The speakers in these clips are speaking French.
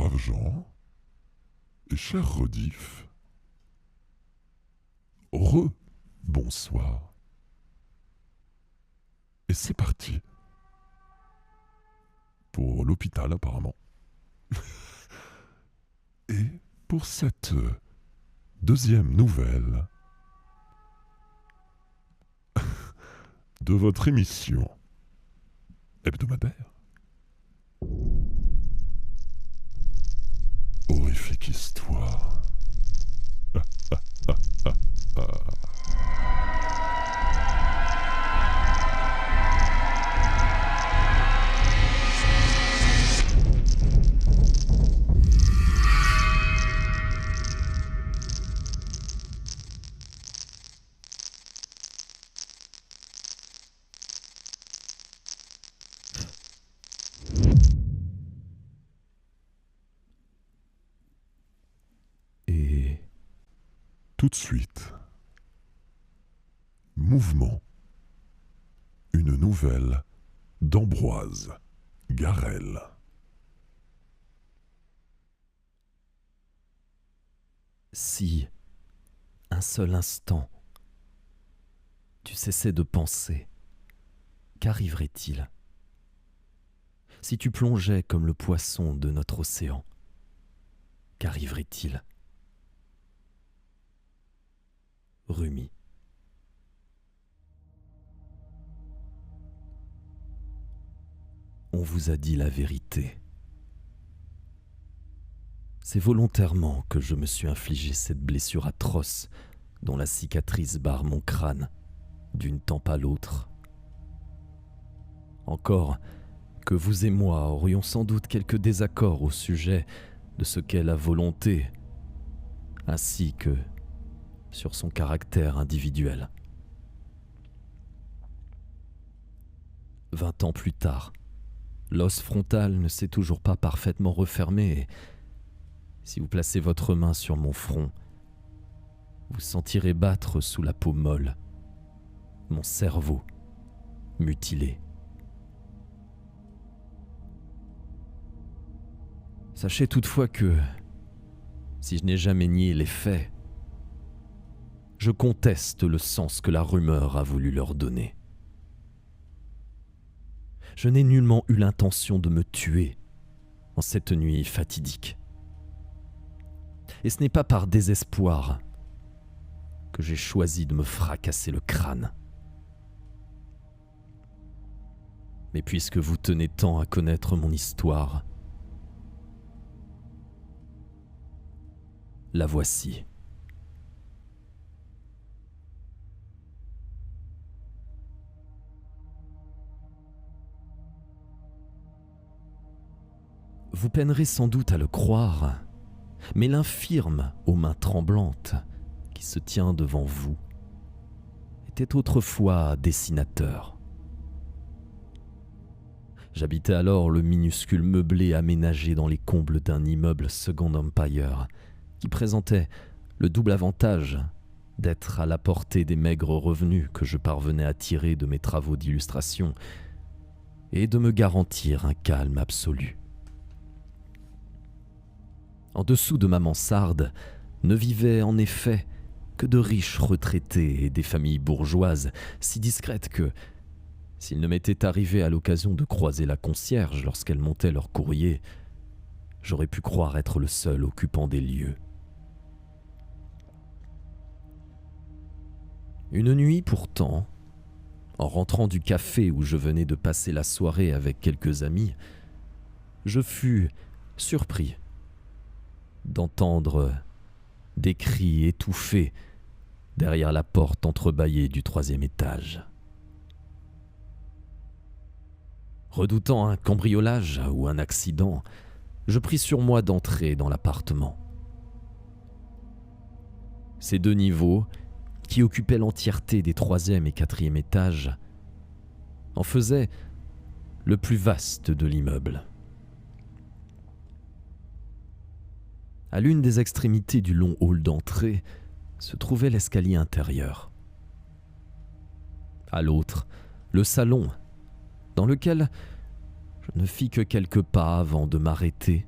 braves gens et chers rediff, bonsoir. Et c'est parti. Pour l'hôpital apparemment. Et pour cette deuxième nouvelle de votre émission hebdomadaire Horrifique Histoire. Et tout de suite, mouvement, une nouvelle d'Ambroise Garel. Si, un seul instant, tu cessais de penser, qu'arriverait-il? Si tu plongeais comme le poisson de notre océan, qu'arriverait-il? Rumi. On vous a dit la vérité. C'est volontairement que je me suis infligé cette blessure atroce dont la cicatrice barre mon crâne d'une tempe à l'autre. Encore que vous et moi aurions sans doute quelques désaccords au sujet de ce qu'est la volonté, ainsi que sur son caractère individuel. 20 ans plus tard, l'os frontal ne s'est toujours pas parfaitement refermé et si vous placez votre main sur mon front, vous sentirez battre sous la peau molle mon cerveau mutilé. Sachez toutefois que, si je n'ai jamais nié les faits, je conteste le sens que la rumeur a voulu leur donner. Je n'ai nullement eu l'intention de me tuer en cette nuit fatidique. Et ce n'est pas par désespoir que j'ai choisi de me fracasser le crâne. Mais puisque vous tenez tant à connaître mon histoire, la voici. Vous peinerez sans doute à le croire, mais l'infirme aux mains tremblantes qui se tient devant vous était autrefois dessinateur. J'habitais alors le minuscule meublé aménagé dans les combles d'un immeuble Second Empire qui présentait le double avantage d'être à la portée des maigres revenus que je parvenais à tirer de mes travaux d'illustration et de me garantir un calme absolu. En dessous de ma mansarde ne vivaient en effet que de riches retraités et des familles bourgeoises si discrètes que, s'il ne m'était arrivé à l'occasion de croiser la concierge lorsqu'elle montait leur courrier, j'aurais pu croire être le seul occupant des lieux. Une nuit pourtant, en rentrant du café où je venais de passer la soirée avec quelques amis, je fus surpris d'entendre des cris étouffés derrière la porte entrebâillée du 3e étage. Redoutant un cambriolage ou un accident, je pris sur moi d'entrer dans l'appartement. Ces 2 niveaux, qui occupaient l'entièreté des 3e et 4e étages, en faisaient le plus vaste de l'immeuble. À l'une des extrémités du long hall d'entrée se trouvait l'escalier intérieur. À l'autre, le salon, dans lequel je ne fis que quelques pas avant de m'arrêter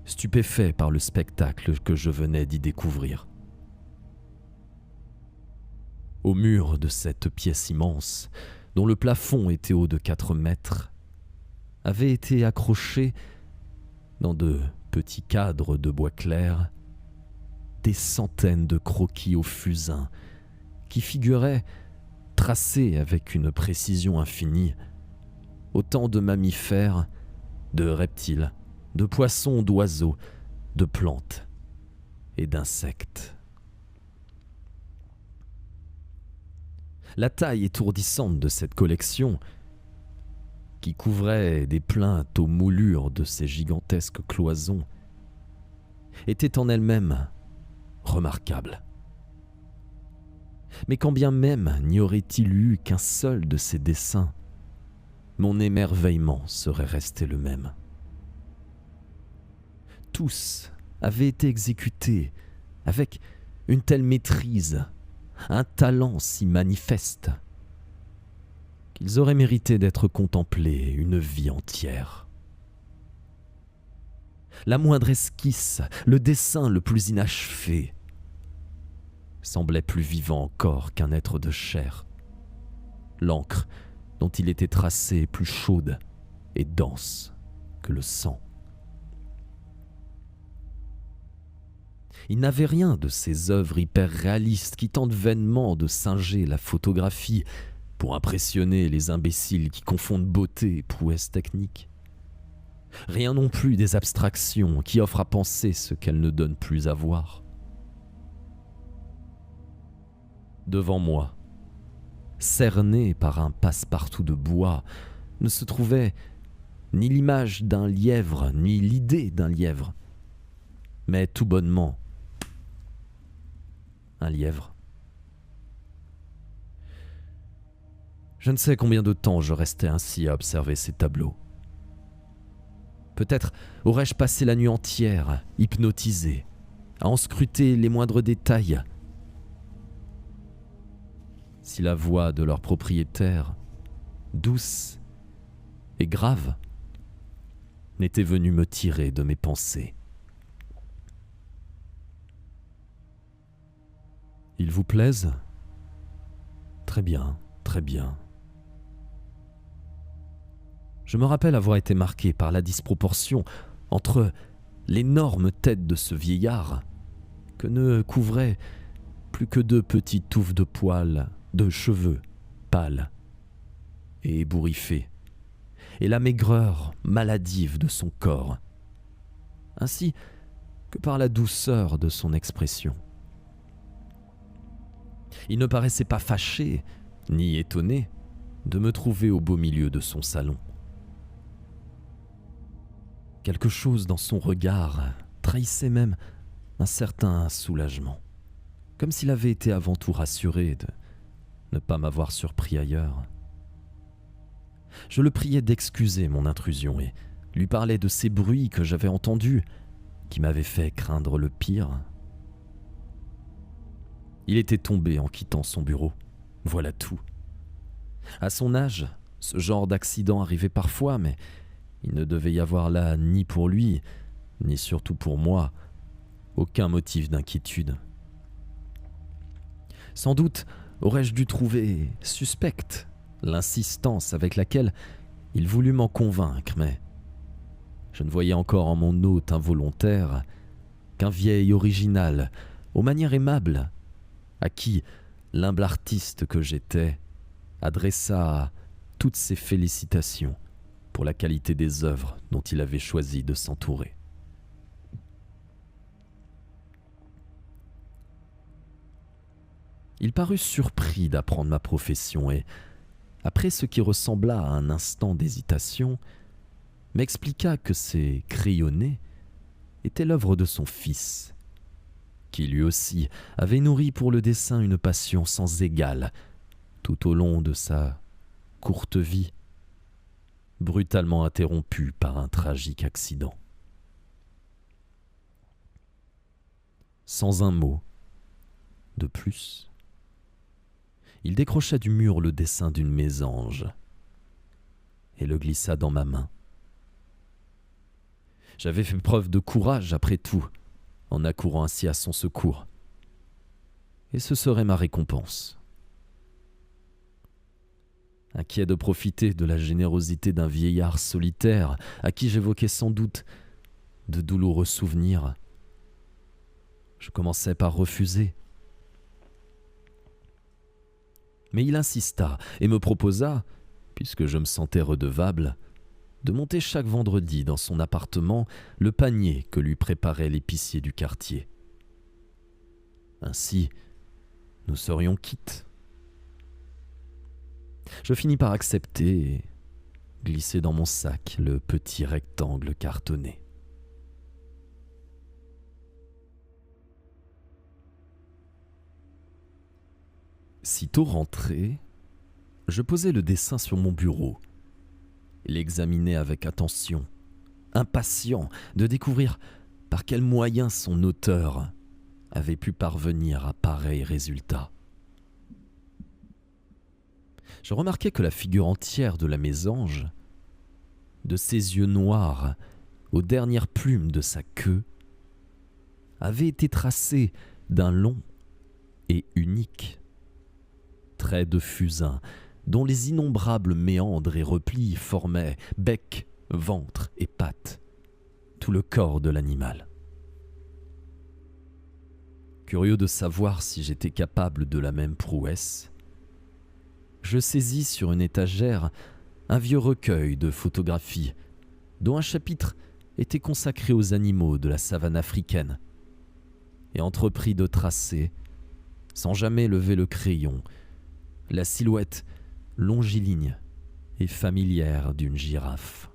stupéfait par le spectacle que je venais d'y découvrir. Au mur de cette pièce immense, dont le plafond était haut de 4 mètres, avaient été accrochés, dans de petits cadres de bois clair, des centaines de croquis au fusain qui figuraient, tracés avec une précision infinie, autant de mammifères, de reptiles, de poissons, d'oiseaux, de plantes et d'insectes. La taille étourdissante de cette collection, qui couvrait des plaintes aux moulures de ces gigantesques cloisons, était en elle-même remarquable. Mais quand bien même n'y aurait-il eu qu'un seul de ces dessins, mon émerveillement serait resté le même. Tous avaient été exécutés avec une telle maîtrise, un talent si manifeste, qu'ils auraient mérité d'être contemplés une vie entière. La moindre esquisse, le dessin le plus inachevé, semblait plus vivant encore qu'un être de chair. L'encre dont il était tracé plus chaude et dense que le sang. Il n'avait rien de ces œuvres hyper réalistes qui tentent vainement de singer la photographie pour impressionner les imbéciles qui confondent beauté et prouesse technique. Rien non plus des abstractions qui offrent à penser ce qu'elles ne donnent plus à voir. Devant moi, cerné par un passe-partout de bois, ne se trouvait ni l'image d'un lièvre, ni l'idée d'un lièvre, mais tout bonnement un lièvre. Je ne sais combien de temps je restais ainsi à observer ces tableaux. Peut-être aurais-je passé la nuit entière, hypnotisé, à en scruter les moindres détails, si la voix de leur propriétaire, douce et grave, n'était venue me tirer de mes pensées. Ils vous plaisent ? Très bien, très bien. Je me rappelle avoir été marqué par la disproportion entre l'énorme tête de ce vieillard, que ne couvraient plus que 2 petites touffes de poils, de cheveux pâles et ébouriffés, et la maigreur maladive de son corps, ainsi que par la douceur de son expression. Il ne paraissait pas fâché, ni étonné, de me trouver au beau milieu de son salon. Quelque chose dans son regard trahissait même un certain soulagement, comme s'il avait été avant tout rassuré de ne pas m'avoir surpris ailleurs. Je le priais d'excuser mon intrusion et lui parlais de ces bruits que j'avais entendus, qui m'avaient fait craindre le pire. Il était tombé en quittant son bureau, voilà tout. À son âge, ce genre d'accident arrivait parfois, mais il ne devait y avoir là ni pour lui, ni surtout pour moi, aucun motif d'inquiétude. Sans doute aurais-je dû trouver suspecte l'insistance avec laquelle il voulut m'en convaincre, mais je ne voyais encore en mon hôte involontaire qu'un vieil original, aux manières aimables, à qui l'humble artiste que j'étais adressa toutes ses félicitations pour la qualité des œuvres dont il avait choisi de s'entourer. Il parut surpris d'apprendre ma profession et, après ce qui ressembla à un instant d'hésitation, m'expliqua que ces crayonnés étaient l'œuvre de son fils, qui lui aussi avait nourri pour le dessin une passion sans égale tout au long de sa courte vie, brutalement interrompue par un tragique accident. Sans un mot de plus, il décrocha du mur le dessin d'une mésange et le glissa dans ma main. J'avais fait preuve de courage après tout, en accourant ainsi à son secours. Et ce serait ma récompense. Inquiet de profiter de la générosité d'un vieillard solitaire à qui j'évoquais sans doute de douloureux souvenirs, je commençais par refuser. Mais il insista et me proposa, puisque je me sentais redevable, de monter chaque vendredi dans son appartement le panier que lui préparait l'épicier du quartier. Ainsi, nous serions quittes. Je finis par accepter et glisser dans mon sac le petit rectangle cartonné. Sitôt rentré, je posai le dessin sur mon bureau et l'examinai avec attention, impatient de découvrir par quels moyens son auteur avait pu parvenir à pareil résultat. Je remarquai que la figure entière de la mésange, de ses yeux noirs aux dernières plumes de sa queue, avait été tracée d'un long et unique trait de fusain dont les innombrables méandres et replis formaient bec, ventre et pattes, tout le corps de l'animal. Curieux de savoir si j'étais capable de la même prouesse, je saisis sur une étagère un vieux recueil de photographies dont un chapitre était consacré aux animaux de la savane africaine et entrepris de tracer, sans jamais lever le crayon, la silhouette longiligne et familière d'une girafe.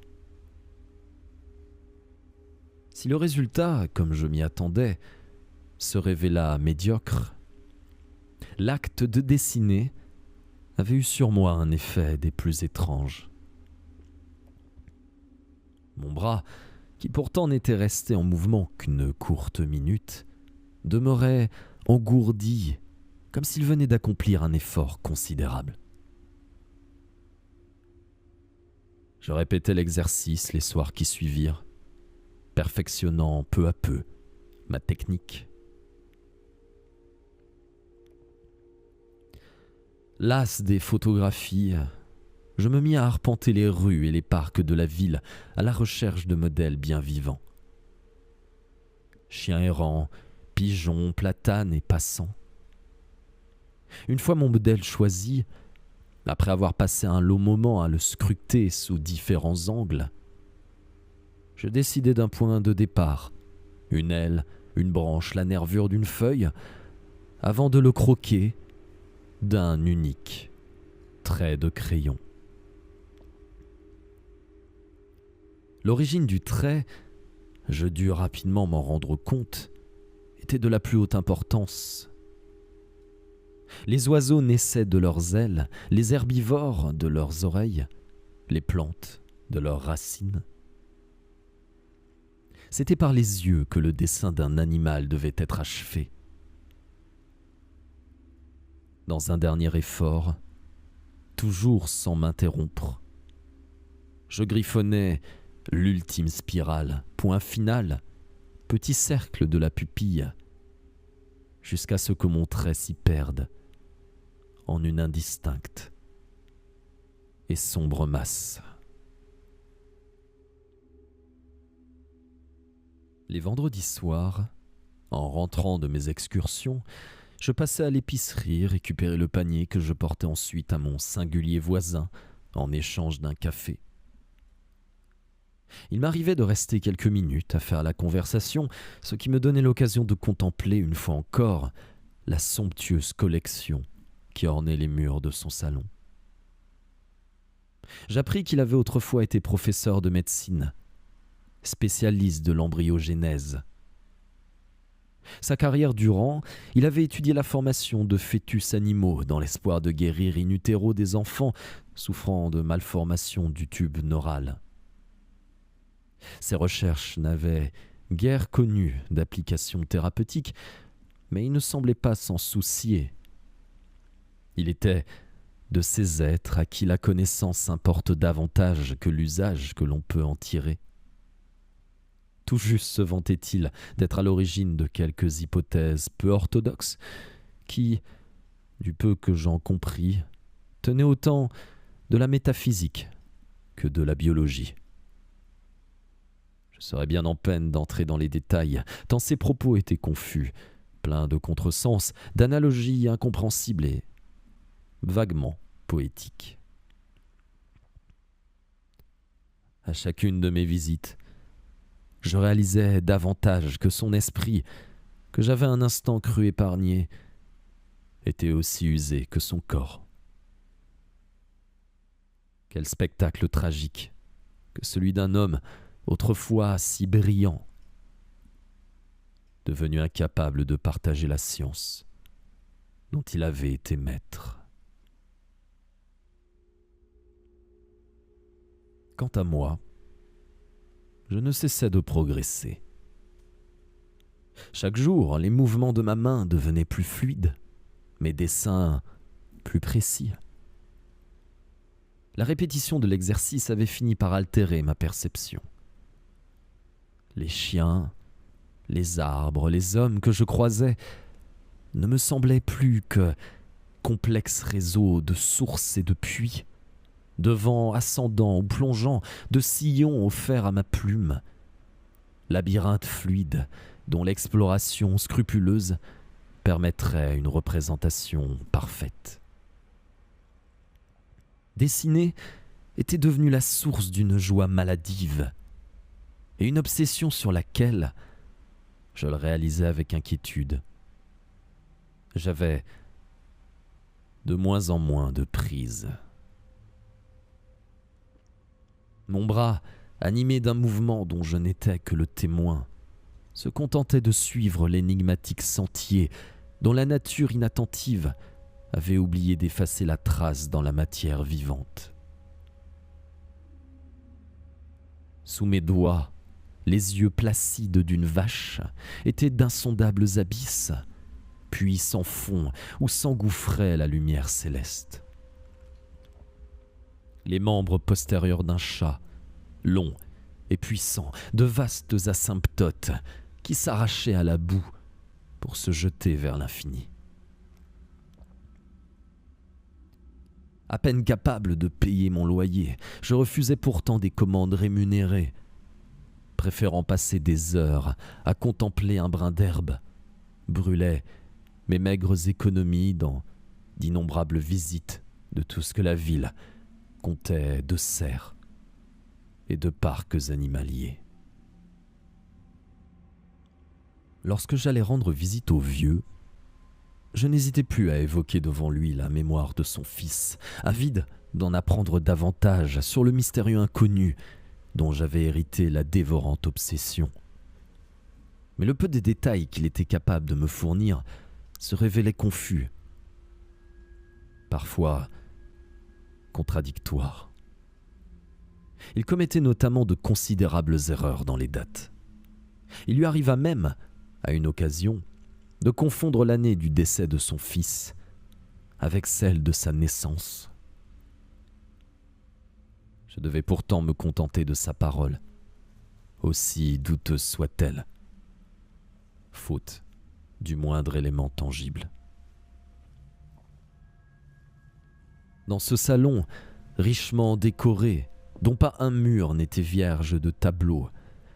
Si le résultat, comme je m'y attendais, se révéla médiocre, l'acte de dessiner avait eu sur moi un effet des plus étranges. Mon bras, qui pourtant n'était resté en mouvement qu'une courte minute, demeurait engourdi, comme s'il venait d'accomplir un effort considérable. Je répétais l'exercice les soirs qui suivirent, perfectionnant peu à peu ma technique. Las des photographies, je me mis à arpenter les rues et les parcs de la ville à la recherche de modèles bien vivants. Chiens errants, pigeons, platanes et passants. Une fois mon modèle choisi, après avoir passé un long moment à le scruter sous différents angles, je décidai d'un point de départ, une aile, une branche, la nervure d'une feuille, avant de le croquer d'un unique trait de crayon. L'origine du trait, je dus rapidement m'en rendre compte, était de la plus haute importance. Les oiseaux naissaient de leurs ailes, les herbivores de leurs oreilles, les plantes de leurs racines. C'était par les yeux que le dessin d'un animal devait être achevé. Dans un dernier effort, toujours sans m'interrompre, je griffonnais l'ultime spirale, point final, petit cercle de la pupille, jusqu'à ce que mon trait s'y perde en une indistincte et sombre masse. Les vendredis soirs, en rentrant de mes excursions, je passais à l'épicerie récupérer le panier que je portais ensuite à mon singulier voisin en échange d'un café. Il m'arrivait de rester quelques minutes à faire la conversation, ce qui me donnait l'occasion de contempler une fois encore la somptueuse collection qui ornait les murs de son salon. J'appris qu'il avait autrefois été professeur de médecine, spécialiste de l'embryogénèse. Sa carrière durant, il avait étudié la formation de fœtus animaux dans l'espoir de guérir in utero des enfants souffrant de malformations du tube neural. Ses recherches n'avaient guère connu d'application thérapeutique, mais il ne semblait pas s'en soucier. Il était de ces êtres à qui la connaissance importe davantage que l'usage que l'on peut en tirer. Tout juste se vantait-il d'être à l'origine de quelques hypothèses peu orthodoxes qui, du peu que j'en compris, tenaient autant de la métaphysique que de la biologie. Je serais bien en peine d'entrer dans les détails, tant ses propos étaient confus, pleins de contresens, d'analogies incompréhensibles et vaguement poétiques. À chacune de mes visites, je réalisais davantage que son esprit, que j'avais un instant cru épargné, était aussi usé que son corps. Quel spectacle tragique que celui d'un homme autrefois si brillant, devenu incapable de partager la science dont il avait été maître. Quant à moi, je ne cessais de progresser. Chaque jour, les mouvements de ma main devenaient plus fluides, mes dessins plus précis. La répétition de l'exercice avait fini par altérer ma perception. Les chiens, les arbres, les hommes que je croisais ne me semblaient plus que complexes réseaux de sources et de puits, de vents ascendants ou plongeants, de sillons offerts à ma plume, labyrinthe fluide dont l'exploration scrupuleuse permettrait une représentation parfaite. Dessiner était devenu la source d'une joie maladive et une obsession sur laquelle je le réalisais avec inquiétude. J'avais de moins en moins de prise. Mon bras, animé d'un mouvement dont je n'étais que le témoin, se contentait de suivre l'énigmatique sentier dont la nature inattentive avait oublié d'effacer la trace dans la matière vivante. Sous mes doigts, les yeux placides d'une vache étaient d'insondables abysses, puis sans fond où s'engouffrait la lumière céleste. Les membres postérieurs d'un chat, longs et puissants, de vastes asymptotes qui s'arrachaient à la boue pour se jeter vers l'infini. À peine capable de payer mon loyer, je refusais pourtant des commandes rémunérées, préférant passer des heures à contempler un brin d'herbe, brûlais mes maigres économies dans d'innombrables visites de tout ce que la ville comptait de serres et de parcs animaliers. Lorsque j'allais rendre visite au vieux, je n'hésitais plus à évoquer devant lui la mémoire de son fils, avide d'en apprendre davantage sur le mystérieux inconnu dont j'avais hérité la dévorante obsession. Mais le peu des détails qu'il était capable de me fournir se révélait confus, parfois contradictoire. Il commettait notamment de considérables erreurs dans les dates. Il lui arriva même, à une occasion, de confondre l'année du décès de son fils avec celle de sa naissance. Je devais pourtant me contenter de sa parole, aussi douteuse soit-elle, faute du moindre élément tangible. Dans ce salon richement décoré, dont pas un mur n'était vierge de tableaux,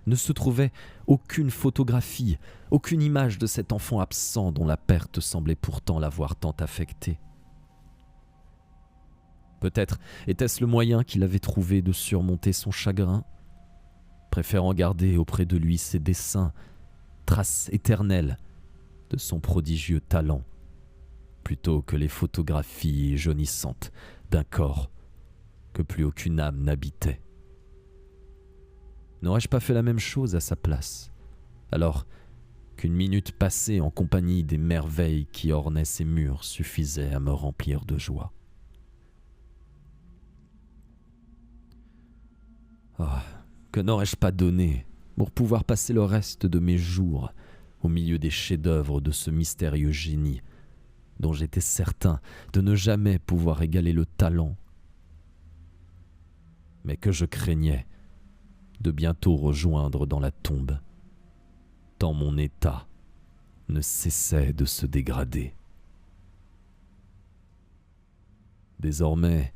ne se trouvait aucune photographie, aucune image de cet enfant absent dont la perte semblait pourtant l'avoir tant affecté. Peut-être était-ce le moyen qu'il avait trouvé de surmonter son chagrin, préférant garder auprès de lui ses dessins, traces éternelles de son prodigieux talent, plutôt que les photographies jaunissantes d'un corps que plus aucune âme n'habitait. N'aurais-je pas fait la même chose à sa place, alors qu'une minute passée en compagnie des merveilles qui ornaient ces murs suffisait à me remplir de joie? Oh, que n'aurais-je pas donné pour pouvoir passer le reste de mes jours au milieu des chefs-d'œuvre de ce mystérieux génie dont j'étais certain de ne jamais pouvoir égaler le talent, mais que je craignais de bientôt rejoindre dans la tombe. tant mon état ne cessait de se dégrader. Désormais,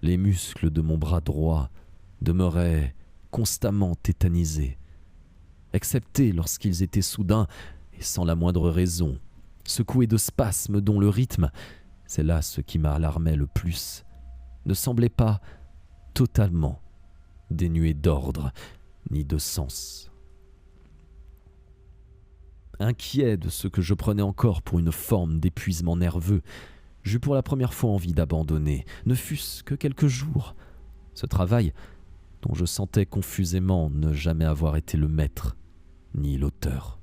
les muscles de mon bras droit demeuraient constamment tétanisés, excepté lorsqu'ils étaient soudain, et sans la moindre raison, secoués de spasmes dont le rythme, c'est là ce qui m'alarmait le plus, ne semblait pas totalement dénué d'ordre ni de sens. Inquiet de ce que je prenais encore pour une forme d'épuisement nerveux, j'eus pour la première fois envie d'abandonner, ne fût-ce que quelques jours, ce travail dont je sentais confusément ne jamais avoir été le maître ni l'auteur.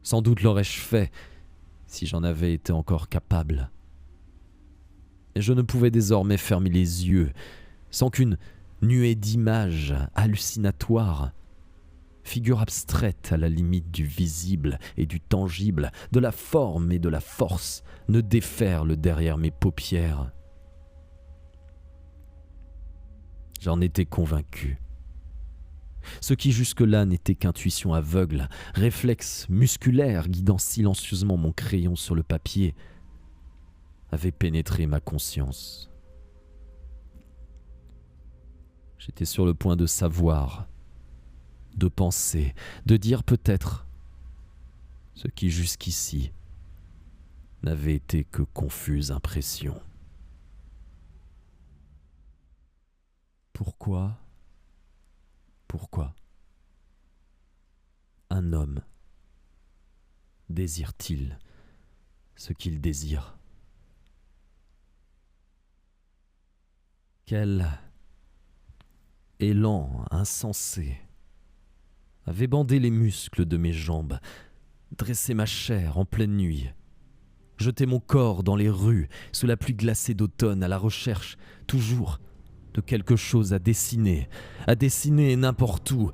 Sans doute l'aurais-je fait si j'en avais été encore capable. Et je ne pouvais désormais fermer les yeux sans qu'une nuée d'images hallucinatoires, figures abstraites à la limite du visible et du tangible, de la forme et de la force, ne déferlent derrière mes paupières. J'en étais convaincu. Ce qui jusque-là n'était qu'intuition aveugle, réflexe musculaire guidant silencieusement mon crayon sur le papier, avait pénétré ma conscience. J'étais sur le point de savoir, de penser, de dire peut-être ce qui jusqu'ici n'avait été que confuse impression. Pourquoi un homme désire-t-il ce qu'il désire? Quel élan insensé avait bandé les muscles de mes jambes, dressé ma chair en pleine nuit, jeté mon corps dans les rues sous la pluie glacée d'automne à la recherche, toujours, de quelque chose à dessiner n'importe où,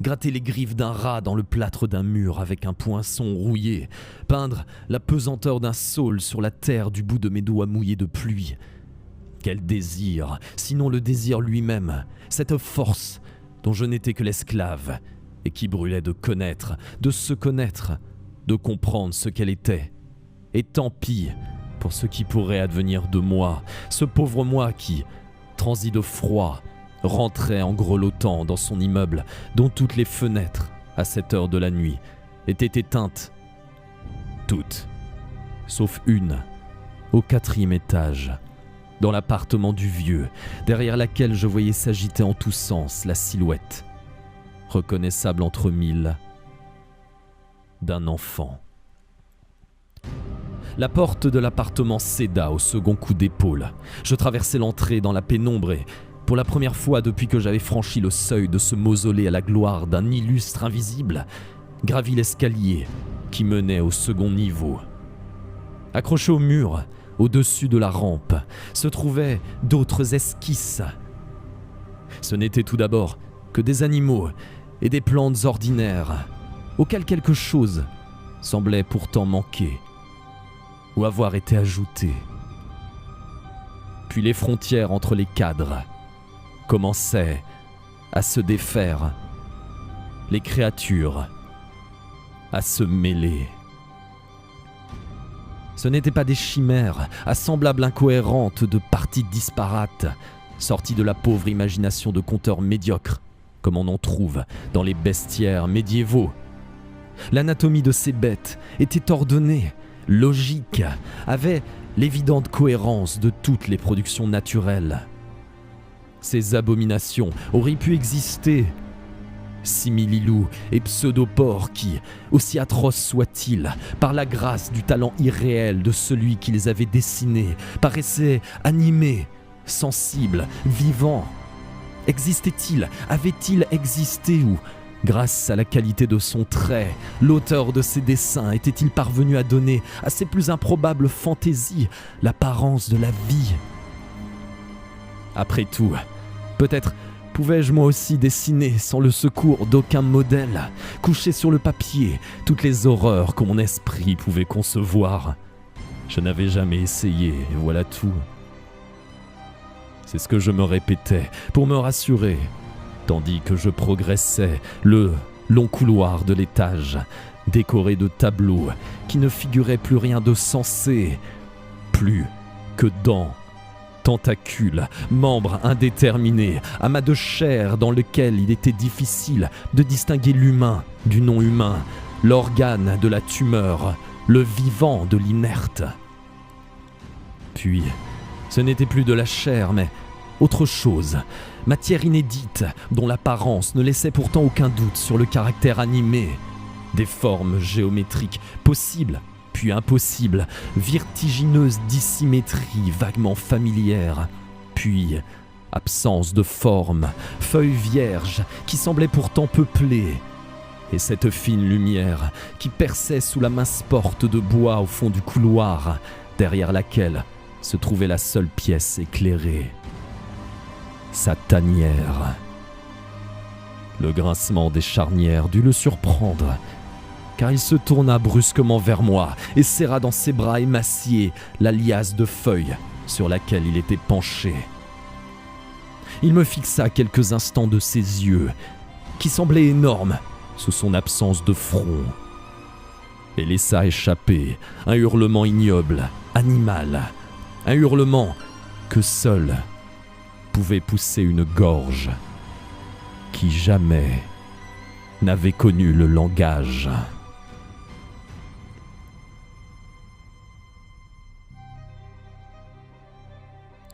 gratter les griffes d'un rat dans le plâtre d'un mur avec un poinçon rouillé, peindre la pesanteur d'un saule sur la terre du bout de mes doigts mouillés de pluie. Quel désir, sinon le désir lui-même, cette force dont je n'étais que l'esclave et qui brûlait de connaître, de se connaître, de comprendre ce qu'elle était. Et tant pis pour ce qui pourrait advenir de moi, ce pauvre moi qui, transi de froid, rentrait en grelottant dans son immeuble dont toutes les fenêtres, à cette heure de la nuit, étaient éteintes. Toutes, sauf une, au 4e étage, dans l'appartement du vieux, derrière laquelle je voyais s'agiter en tous sens la silhouette, reconnaissable entre mille, d'un enfant. La porte de l'appartement céda au second coup d'épaule. Je traversai l'entrée dans la pénombre et, pour la première fois depuis que j'avais franchi le seuil de ce mausolée à la gloire d'un illustre invisible, gravis l'escalier qui menait au second niveau. Accroché au mur, au-dessus de la rampe, se trouvaient d'autres esquisses. Ce n'étaient tout d'abord que des animaux et des plantes ordinaires, auxquelles quelque chose semblait pourtant manquer ou avoir été ajouté. Puis les frontières entre les cadres commençaient à se défaire, les créatures à se mêler. Ce n'étaient pas des chimères, assemblables incohérentes de parties disparates, sorties de la pauvre imagination de conteurs médiocres, comme on en trouve dans les bestiaires médiévaux. L'anatomie de ces bêtes était ordonnée, logique, avait l'évidente cohérence de toutes les productions naturelles. Ces abominations auraient pu exister, simili-loups et pseudoporcs qui, aussi atroces soient-ils, par la grâce du talent irréel de celui qui les avait dessinés, paraissaient animés, sensibles, vivants. Existait-il, avait-il existé ou, grâce à la qualité de son trait, l'auteur de ses dessins était-il parvenu à donner à ses plus improbables fantaisies l'apparence de la vie? Après tout, peut-être pouvais-je moi aussi dessiner sans le secours d'aucun modèle, coucher sur le papier toutes les horreurs que mon esprit pouvait concevoir. Je n'avais jamais essayé, et voilà tout. C'est ce que je me répétais pour me rassurer, tandis que je progressais, le long couloir de l'étage, décoré de tableaux qui ne figuraient plus rien de sensé, plus que dents, tentacules, membres indéterminés, amas de chair dans lequel il était difficile de distinguer l'humain du non-humain, l'organe de la tumeur, le vivant de l'inerte. Puis, ce n'était plus de la chair, mais autre chose, matière inédite dont l'apparence ne laissait pourtant aucun doute sur le caractère animé. Des formes géométriques possibles, puis impossibles, vertigineuses dissymétries vaguement familières, puis absence de forme, feuilles vierges qui semblaient pourtant peuplées, et cette fine lumière qui perçait sous la mince porte de bois au fond du couloir, derrière laquelle se trouvait la seule pièce éclairée. Sa tanière. Le grincement des charnières dut le surprendre, car il se tourna brusquement vers moi et serra dans ses bras émaciés la liasse de feuilles sur laquelle il était penché. Il me fixa quelques instants de ses yeux, qui semblaient énormes sous son absence de front, et laissa échapper un hurlement ignoble, animal, un hurlement que seul pouvait pousser une gorge qui jamais n'avait connu le langage.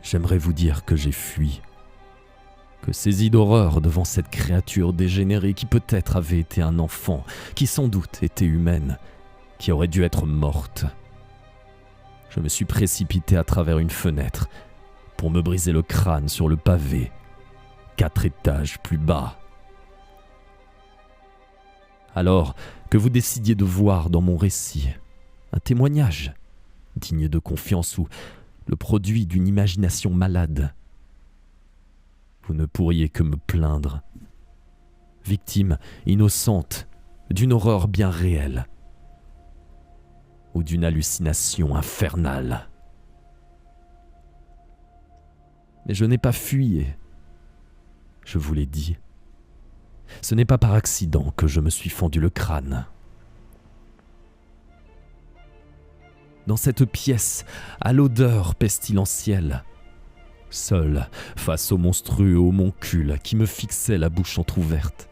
J'aimerais vous dire que j'ai fui, que saisi d'horreur devant cette créature dégénérée qui peut-être avait été un enfant, qui sans doute était humaine, qui aurait dû être morte. Je me suis précipité à travers une fenêtre pour me briser le crâne sur le pavé, 4 étages plus bas. Alors que vous décidiez de voir dans mon récit un témoignage digne de confiance ou le produit d'une imagination malade, vous ne pourriez que me plaindre, victime innocente d'une horreur bien réelle ou d'une hallucination infernale. Mais je n'ai pas fui et je vous l'ai dit, ce n'est pas par accident que je me suis fendu le crâne. Dans cette pièce, à l'odeur pestilentielle, seul face au monstrueux homoncule qui me fixait la bouche entr'ouverte,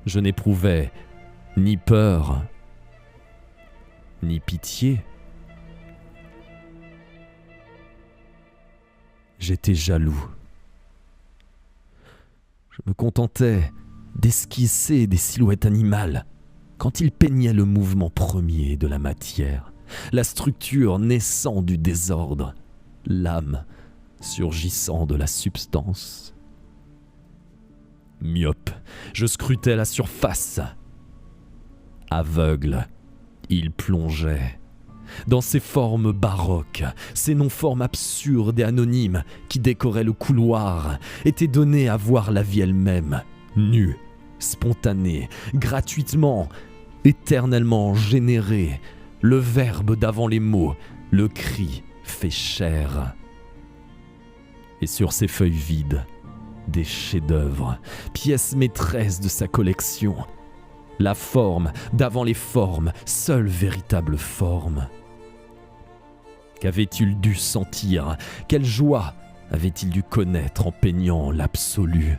je n'éprouvais ni peur, ni pitié. J'étais jaloux. Je me contentais d'esquisser des silhouettes animales quand il peignait le mouvement premier de la matière, la structure naissant du désordre, l'âme surgissant de la substance. Myope, je scrutais la surface. Aveugle, il plongeait dans ces formes baroques, ces non-formes absurdes et anonymes qui décoraient le couloir, étaient donnés à voir la vie elle-même, nue, spontanée, gratuitement, éternellement générée, le verbe d'avant les mots, le cri fait chair. Et sur ces feuilles vides, des chefs-d'œuvre, pièces maîtresses de sa collection, la forme d'avant les formes, seule véritable forme. Qu'avait-il dû sentir? Quelle joie avait-il dû connaître en peignant l'absolu?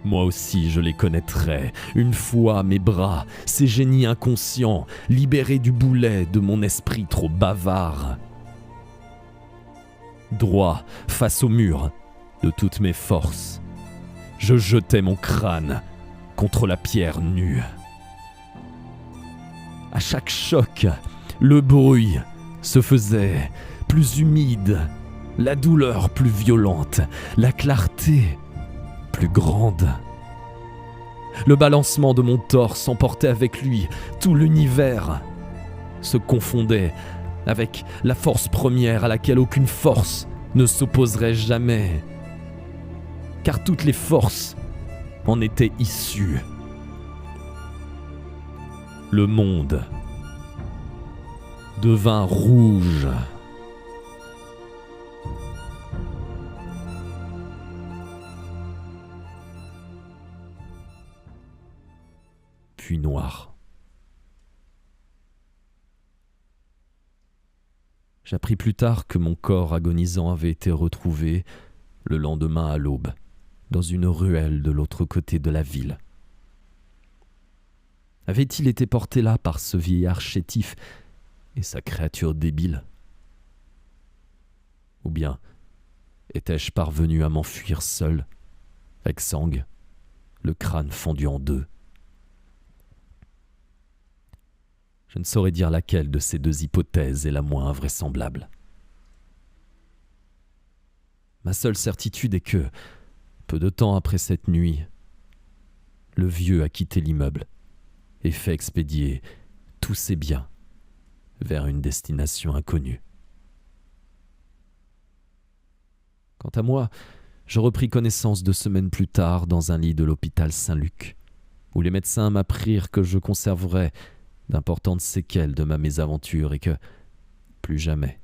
Moi aussi je les connaîtrais, une fois mes bras, ces génies inconscients, libérés du boulet de mon esprit trop bavard. Droit, face au mur, de toutes mes forces, je jetais mon crâne contre la pierre nue. À chaque choc, le bruit se faisait plus humide, la douleur plus violente, la clarté plus grande. Le balancement de mon torse emportait avec lui tout l'univers, se confondait avec la force première à laquelle aucune force ne s'opposerait jamais, car toutes les forces en étaient issues. Le monde devint rouge. puits noir. J'appris plus tard que mon corps agonisant avait été retrouvé le lendemain à l'aube, dans une ruelle de l'autre côté de la ville. Avait-il été porté là par ce vieillard chétif et sa créature débile? Ou bien étais-je parvenu à m'enfuir seul, exsangue, le crâne fendu en deux? Je ne saurais dire laquelle de ces deux hypothèses est la moins invraisemblable. Ma seule certitude est que, peu de temps après cette nuit, le vieux a quitté l'immeuble et fait expédier tous ses biens vers une destination inconnue. Quant à moi, je repris connaissance 2 semaines plus tard dans un lit de l'hôpital Saint-Luc, où les médecins m'apprirent que je conserverais d'importantes séquelles de ma mésaventure et que, plus jamais,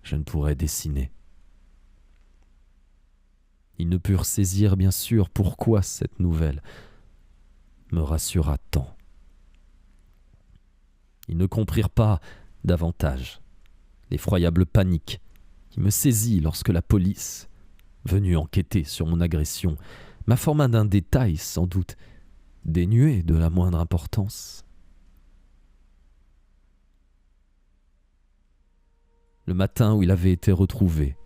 je ne pourrais dessiner. Ils ne purent saisir, bien sûr, pourquoi cette nouvelle me rassura tant. Ils ne comprirent pas davantage l'effroyable panique qui me saisit lorsque la police, venue enquêter sur mon agression, m'informa d'un détail sans doute dénué de la moindre importance. Le matin où il avait été retrouvé,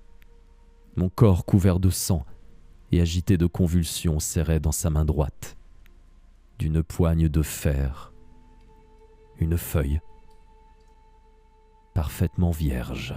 mon corps couvert de sang et agité de convulsions serrait dans sa main droite, d'une poigne de fer, une feuille parfaitement vierge.